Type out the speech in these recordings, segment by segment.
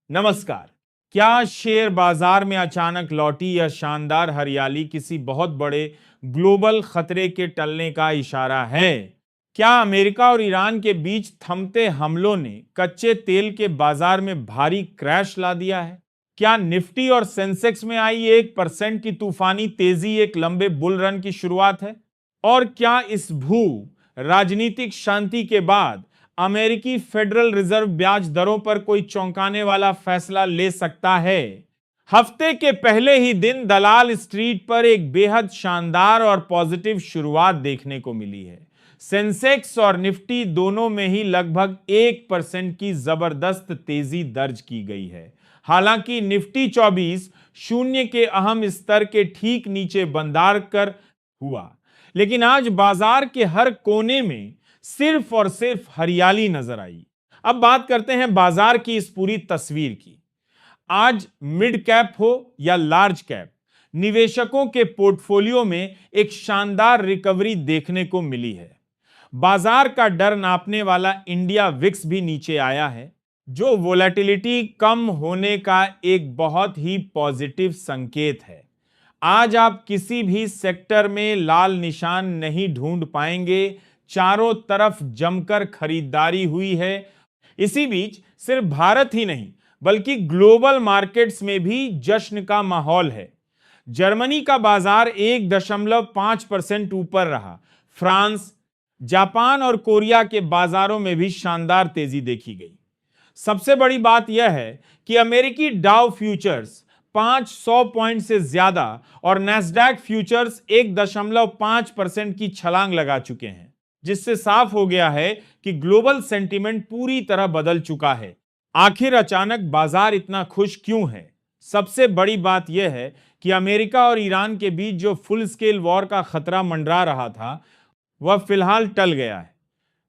नमस्कार। क्या शेयर बाजार में अचानक लौटी यह शानदार हरियाली किसी बहुत बड़े ग्लोबल खतरे के टलने का इशारा है? क्या अमेरिका और ईरान के बीच थमते हमलों ने कच्चे तेल के बाजार में भारी क्रैश ला दिया है? क्या निफ्टी और सेंसेक्स में आई 1% की तूफानी तेजी एक लंबे बुल रन की शुरुआत है? और क्या इस भू राजनीतिक शांति के बाद अमेरिकी फेडरल रिजर्व ब्याज दरों पर कोई चौंकाने वाला फैसला ले सकता है? हफ्ते के पहले ही दिन दलाल स्ट्रीट पर एक बेहद शानदार और पॉजिटिव शुरुआत देखने को मिली है। सेंसेक्स और निफ्टी दोनों में ही लगभग 1% की जबरदस्त तेजी दर्ज की गई है। हालांकि निफ्टी 24 शून्य के अहम स्तर के ठीक नीचे बंदार कर हुआ, लेकिन आज बाजार के हर कोने में सिर्फ और सिर्फ हरियाली नजर आई। अब बात करते हैं बाजार की इस पूरी तस्वीर की। आज मिड कैप हो या लार्ज कैप, निवेशकों के पोर्टफोलियो में एक शानदार रिकवरी देखने को मिली है। बाजार का डर नापने वाला इंडिया विक्स भी नीचे आया है, जो वोलेटिलिटी कम होने का एक बहुत ही पॉजिटिव संकेत है। आज आप किसी भी सेक्टर में लाल निशान नहीं ढूंढ पाएंगे। चारों तरफ जमकर खरीदारी हुई है। इसी बीच सिर्फ भारत ही नहीं बल्कि ग्लोबल मार्केट्स में भी जश्न का माहौल है। जर्मनी का बाजार 1.5% ऊपर रहा। फ्रांस, जापान और कोरिया के बाजारों में भी शानदार तेजी देखी गई। सबसे बड़ी बात यह है कि अमेरिकी डाउ फ्यूचर्स 500 पॉइंट से ज्यादा और नैस्डैक फ्यूचर्स 1.5% की छलांग लगा चुके हैं, जिससे साफ हो गया है कि ग्लोबल सेंटीमेंट पूरी तरह बदल चुका है। आखिर अचानक बाजार इतना खुश क्यों है? सबसे बड़ी बात यह है कि अमेरिका और ईरान के बीच जो फुल स्केल वॉर का खतरा मंडरा रहा था, वह फिलहाल टल गया है।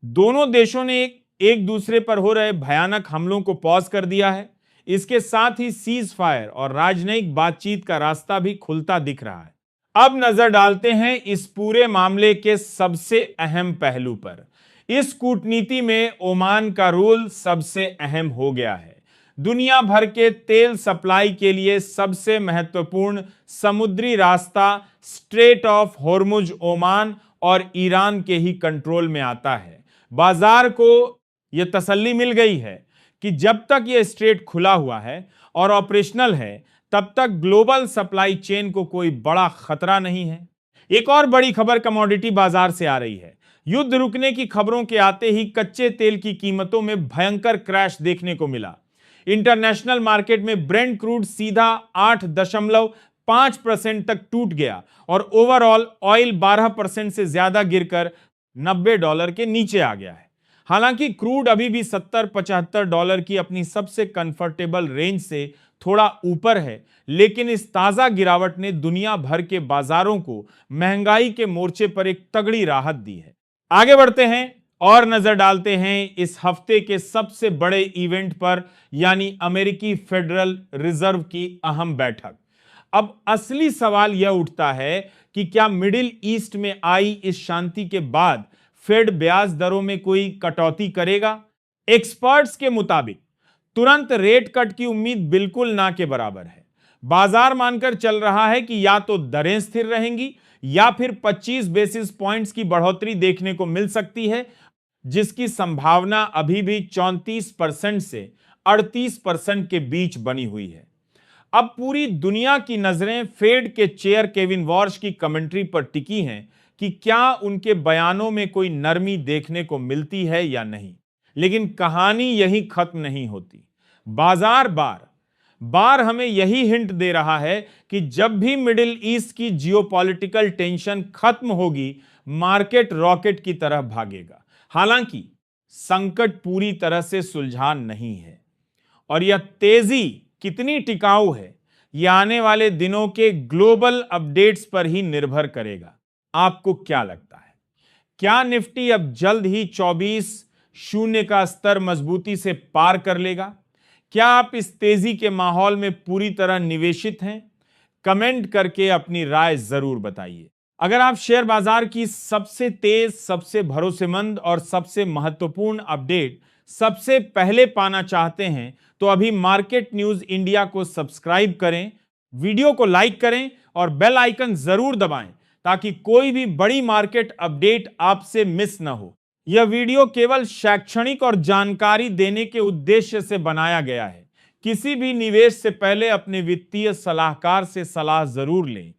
दोनों देशों ने एक दूसरे पर हो रहे भयानक हमलों को पॉज कर दिया है। इसके साथ ही सीज फायर और राजनयिक बातचीत का रास्ता भी खुलता दिख रहा है। अब नजर डालते हैं इस पूरे मामले के सबसे अहम पहलू पर। इस कूटनीति में ओमान का रोल सबसे अहम हो गया है। दुनिया भर के तेल सप्लाई के लिए सबसे महत्वपूर्ण समुद्री रास्ता स्ट्रेट ऑफ होर्मुज ओमान और ईरान के ही कंट्रोल में आता है। बाजार को यह तसल्ली मिल गई है कि जब तक यह स्ट्रेट खुला हुआ है और ऑपरेशनल है, तब तक ग्लोबल सप्लाई चेन को कोई बड़ा खतरा नहीं है। एक और बड़ी खबर कमोडिटी बाजार से आ रही है। युद्ध रुकने की खबरों के आते ही कच्चे तेल की कीमतों में भयंकर क्रैश देखने को मिला। इंटरनेशनल मार्केट में ब्रेंट क्रूड सीधा 8.5% तक टूट गया और ओवरऑल ऑयल 12% से ज्यादा गिरकर $90 के नीचे आ गया है। हालांकि क्रूड अभी भी $70-75 की अपनी सबसे कंफर्टेबल रेंज से थोड़ा ऊपर है, लेकिन इस ताजा गिरावट ने दुनिया भर के बाजारों को महंगाई के मोर्चे पर एक तगड़ी राहत दी है। आगे बढ़ते हैं और नजर डालते हैं इस हफ्ते के सबसे बड़े इवेंट पर, यानी अमेरिकी फेडरल रिजर्व की अहम बैठक। अब असली सवाल यह उठता है कि क्या मिडिल ईस्ट में आई इस शांति के बाद फेड ब्याज दरों में कोई कटौती करेगा? एक्सपर्ट्स के मुताबिक तुरंत रेट कट की उम्मीद बिल्कुल ना के बराबर है। बाजार मानकर चल रहा है कि या तो दरें स्थिर रहेंगी या फिर 25 बेसिस पॉइंट्स की बढ़ोतरी देखने को मिल सकती है, जिसकी संभावना अभी भी 34% से 38% के बीच बनी हुई है। अब पूरी दुनिया की नजरें फेड के चेयर केविन वॉर्श की कमेंट्री पर टिकी हैं कि क्या उनके बयानों में कोई नरमी देखने को मिलती है या नहीं। लेकिन कहानी यही खत्म नहीं होती। बाजार बार बार हमें यही हिंट दे रहा है कि जब भी मिडिल ईस्ट की जियोपॉलिटिकल टेंशन खत्म होगी, मार्केट रॉकेट की तरह भागेगा। हालांकि संकट पूरी तरह से सुलझा नहीं है और यह तेजी कितनी टिकाऊ है, यह आने वाले दिनों के ग्लोबल अपडेट्स पर ही निर्भर करेगा। आपको क्या लगता है? क्या निफ्टी अब जल्द ही 24 शून्य का स्तर मजबूती से पार कर लेगा? क्या आप इस तेजी के माहौल में पूरी तरह निवेशित हैं? कमेंट करके अपनी राय जरूर बताइए। अगर आप शेयर बाजार की सबसे तेज, सबसे भरोसेमंद और सबसे महत्वपूर्ण अपडेट सबसे पहले पाना चाहते हैं तो अभी मार्केट न्यूज इंडिया को सब्सक्राइब करें, वीडियो को लाइक करें और बेल आइकन जरूर दबाएं ताकि कोई भी बड़ी मार्केट अपडेट आपसे मिस न हो। यह वीडियो केवल शैक्षणिक और जानकारी देने के उद्देश्य से बनाया गया है। किसी भी निवेश से पहले अपने वित्तीय सलाहकार से सलाह जरूर लें।